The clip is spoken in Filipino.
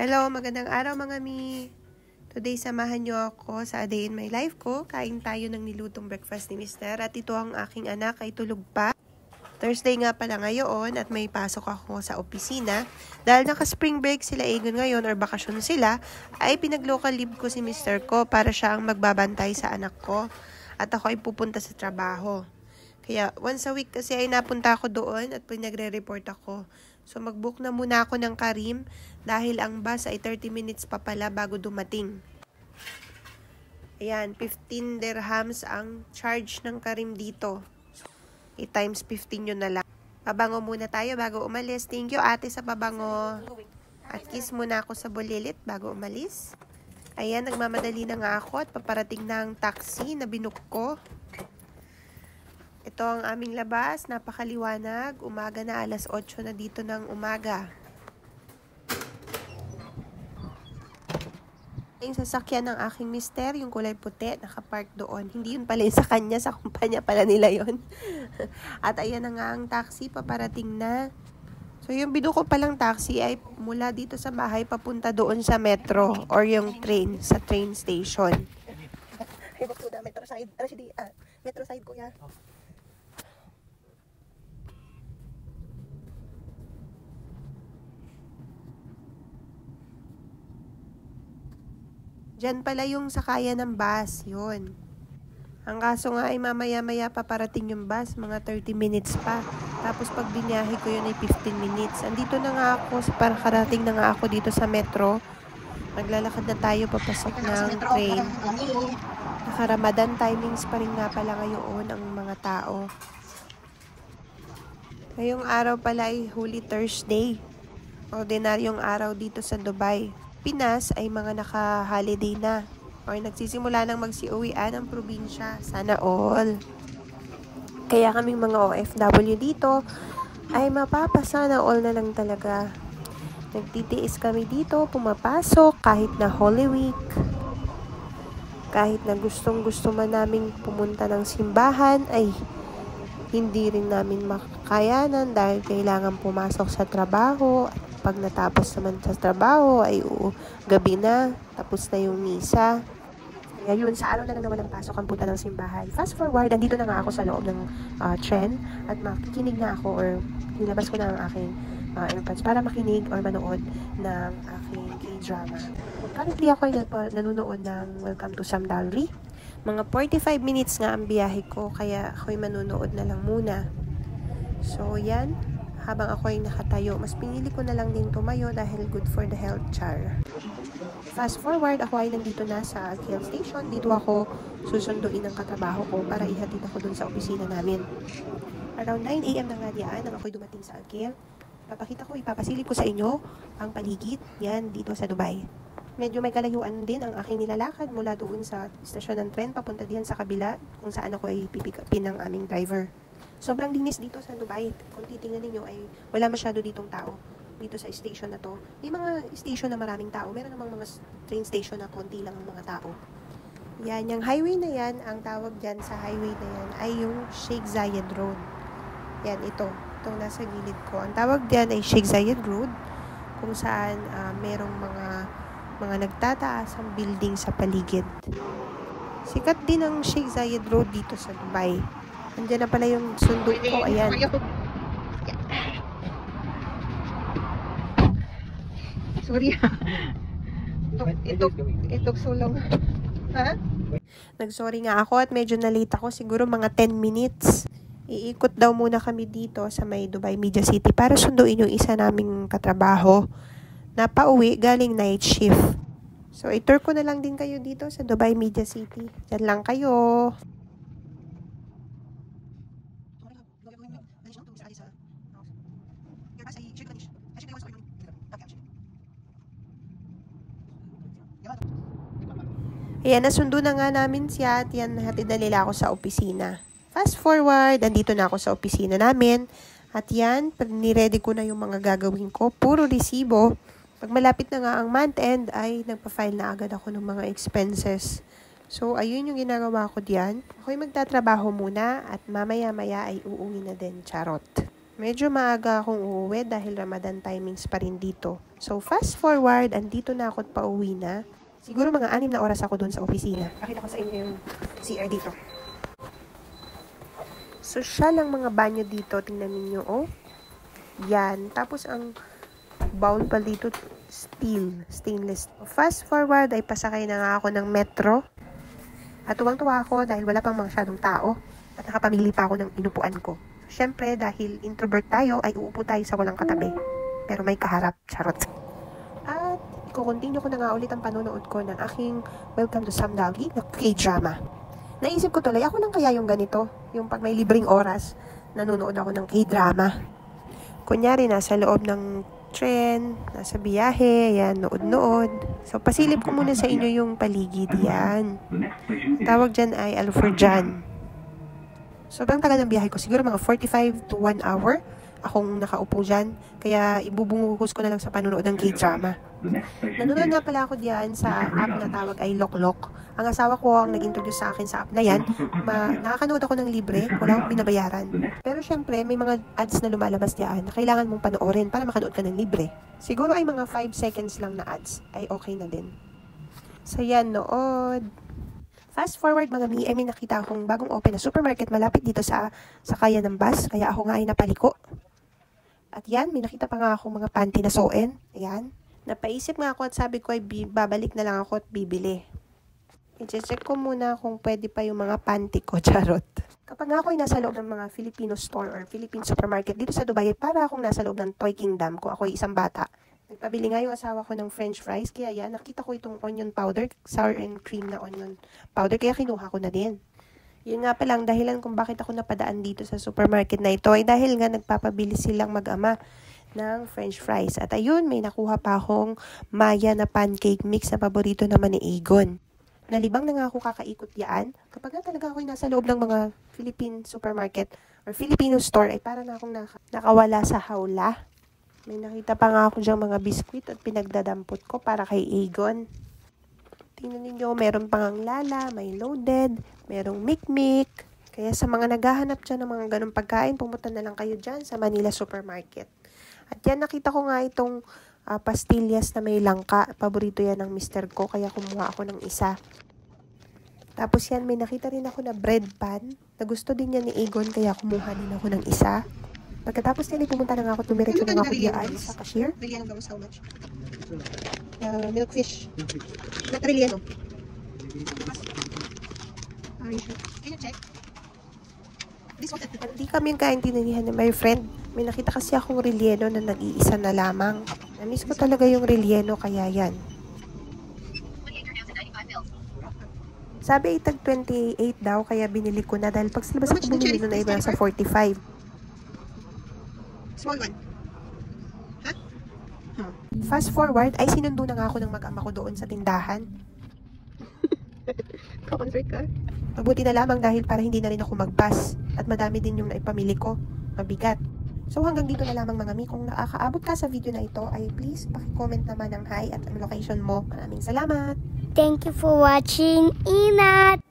Hello, magandang araw mga mi. Today, samahan nyo ako sa A Day in My Life ko. Kain tayo ng nilutong breakfast ni Mister. At ito ang aking anak ay tulog pa. Thursday nga pala ngayon at may pasok ako sa opisina. Dahil naka-spring break sila Egon ngayon or bakasyon sila, ay pinag-local leave ko si Mister ko para siya ang magbabantay sa anak ko. At ako ay pupunta sa trabaho. Kaya once a week kasi ay napunta ako doon at pinagre-report ako. So mag-book na muna ako ng Careem dahil ang bus ay 30 minutes pa pala bago dumating. Ayan, 15 dirhams ang charge ng Careem dito. So, i-times 15 yun na lang. Pabango muna tayo bago umalis. Thank you ate sa pabango. At kiss muna ako sa bulilit bago umalis. Ayan, nagmamadali na nga ako at paparating na ang taxi na binook ko. Ito ang aming labas, napakaliwanag, umaga na, alas 8 na dito ng umaga. Yung sasakyan ng aking mister, yung kulay puti, nakapark doon. Hindi yun pala sa kanya, sa kumpanya pala nila yun. At ayan na nga ang taxi, paparating na. So yung bido ko palang taxi ay mula dito sa bahay papunta doon sa metro or yung train, sa train station. Ay, baksuda, metro side, metro side kuya. Diyan pala yung sakayan ng bus, yun. Ang kaso nga ay mamaya-maya pa parating yung bus, mga 30 minutes pa. Tapos pag biniyahe ko yun ay 15 minutes. Andito na nga ako, para karating na nga ako dito sa metro. Maglalakad na tayo papasok ng train. Naka-Ramadan timings pa rin nga pala ngayon ang mga tao. Ngayong araw pala ay Holy Thursday. Ordinaryong araw dito sa Dubai. Pinas ay mga naka-holiday na or nagsisimula ng magsiuwian ang probinsya. Sana all. Kaya kaming mga OFW dito ay mapapasana all na lang talaga. Nagtitiis kami dito, pumapasok kahit na Holy Week. Kahit na gustong-gusto man naming pumunta ng simbahan ay hindi rin namin makakayanan dahil kailangan pumasok sa trabaho. Pag natapos naman sa trabaho ay gabi na, tapos na yung misa. Kaya yun, sa araw na lang na walang pasok ang punta ng simbahan. Fast forward, andito na nga ako sa loob ng tren at makikinig na ako or nilabas ko na ang aking airpods para makinig or manood ng aking K-drama. Currently ako ay nanonood ng Welcome to Samdalri. Mga 45 minutes nga ang biyahe ko, kaya ako'y manonood na lang muna. So, yan. Habang ako ay nakatayo, mas pinili ko na lang din tumayo dahil good for the health, char. Fast forward, ako ay nandito na sa Alkiel Station. Dito ako susunduin ang katrabaho ko para ihatid ako dun sa opisina namin. Around 9 AM na nga diyan nang ako'y dumating sa Alkiel. Ipapasilip ko sa inyo ang paligid yan dito sa Dubai. Medyo may kalayuan din ang aking nilalakad mula doon sa istasyon ng tren papunta diyan sa kabila kung saan ako ay pipikapin ng aming driver. Sobrang linis dito sa Dubai. Kung titingnan ninyo ay wala masyado ditong tao dito sa station na to. May mga station na maraming tao. Meron namang mga train station na konti lang ang mga tao. Yan, yung highway na yan, ang tawag dyan sa highway na yan ay yung Sheikh Zayed Road. Yan, itong nasa gilid ko. Ang tawag dyan ay Sheikh Zayed Road kung saan merong mga nagtataasang building sa paligid. Sikat din ang Sheikh Zayed Road dito sa Dubai. Andiyan na pala yung sundo ko. Ayan. Sorry. Itok sulong. Ha? Nagsorry nga ako at medyo na-late ako. Siguro mga 10 minutes. Iikot daw muna kami dito sa may Dubai Media City para sunduin yung isa naming katrabaho na pauwi galing night shift. So, i-tour ko na lang din kayo dito sa Dubai Media City. Diyan lang kayo. Ayan, nasundo na nga namin siya at yan, hatid na nila ako sa opisina. Fast forward, andito na ako sa opisina namin. At yan, niready ko na yung mga gagawin ko. Puro resibo. Pag malapit na nga ang month end, ay nagpa-file na agad ako ng mga expenses. So, ayun yung ginagawa ko diyan. Ako'y magtatrabaho muna at mamaya-maya ay uuwi na din, charot. Medyo maaga akong uuwi dahil Ramadan timings pa rin dito. So fast forward, andito na ako at pauwi na. Siguro mga 6 na oras ako doon sa opisina. Pakita ko sa inyo yung CR dito. Social lang mga banyo dito. Tingnan ninyo, oh. Yan. Tapos ang bowl pa dito, stainless. Fast forward, ay pasakay na nga ako ng metro. At tuwang-tuwa ako dahil wala pang masyadong tao. At nakapamili pa ako ng inupuan ko. Siyempre, dahil introvert tayo, ay uupo tayo sa walang katabi. Pero may kaharap, charot. At kukontinue ko na nga ulit ang panonood ko ng aking Welcome to Samdagi na K-drama. Naisip ko tuloy, ako lang kaya yung ganito. Yung pag may libreng oras, nanonood ako ng K-drama. Kunyari, nasa loob ng tren, nasa biyahe, yan, nood-nood. So, pasilip ko muna sa inyo yung paligid, yan. Tawag dyan ay Alfrejan. Sobrang tagal ng biyahe ko. Siguro mga 45 to 1 hour akong nakaupo dyan. Kaya ibubunguhos ko na lang sa panonood ng K-drama. Nanonood nga pala ako diyan sa app na tawag ay Loklok. Ang asawa ko ang nag-introduce sa akin sa app na yan. Nakakanood ako ng libre. Wala akong binabayaran. Pero syempre, may mga ads na lumalabas diyan na kailangan mong panoorin para makanood ka ng libre. Siguro ay mga 5 seconds lang na ads. Ay okay na din. So yan, nood. Fast forward mga mi, may nakita akong bagong open na supermarket malapit dito sa kaya ng bus. Kaya ako nga ay napaliko. At yan, may nakita pa nga akong mga panty na suoin. Ayan. Napaisip nga ako at sabi ko ay babalik na lang ako at bibili. I-check ko muna kung pwede pa yung mga panty ko, charot. Kapag nga ako ay nasa loob ng mga Filipino store or Philippine supermarket dito sa Dubai, para akong nasa loob ng Toy Kingdom kung ako ay isang bata. Nagpabili nga yung asawa ko ng french fries, kaya yan, nakita ko itong onion powder, sour and cream na onion powder, kaya kinuha ko na din. Yun nga palang dahilan kung bakit ako napadaan dito sa supermarket na ito, ay dahil nga nagpapabili silang mag-ama ng french fries. At ayun, may nakuha pa akong Maya na pancake mix na paborito naman ni Egon. Nalibang na nga ako kakaikot yan. Kapag nga talaga ako nasa loob ng mga Philippine supermarket or Filipino store, ay para na akong nakawala sa hawla. May nakita pa nga ako dyang mga biskwit at pinagdadampot ko para kay Egon. Tingnan ninyo, meron pang Lala, may loaded, merong mikmik. Kaya sa mga naghahanap dyan ng mga ganong pagkain, pumunta na lang kayo dyan sa Manila Supermarket. At yan, nakita ko nga itong pastillas na may langka. Paborito yan ng mister ko, kaya kumuha ako ng isa. Tapos yan, may nakita rin ako na bread pan. Na gusto din yan ni Egon, kaya kumuha din ako ng isa. Pagkatapos nila, pumunta na nga ako, tumiretso na nga ako diyan sa cashier. Riliano gamos, how much? Milkfish. Not Riliano. Are you sure? Can you check? This one. Hindi kami yung kaintindihan ni my friend. May nakita kasi akong Riliano na nag-iisa na lamang. Namiss ko talaga yung Riliano, kaya yan. Sabi ay tag 28 daw, kaya binili ko na dahil pag silabas ako bumili nun ay nasa 45. Small one. Huh? Huh. Fast forward, ay sinundo na nga ako ng mag-ama ko doon sa tindahan. Concert ka? Mabuti na lamang dahil para hindi na rin ako mag-bus. At madami din yung naipamili ko. Mabigat. So hanggang dito na lamang mga mi. Kung nakakaabot ka sa video na ito, ay please paki-comment naman ng hi at ang location mo. Maraming salamat! Thank you for watching, Inat!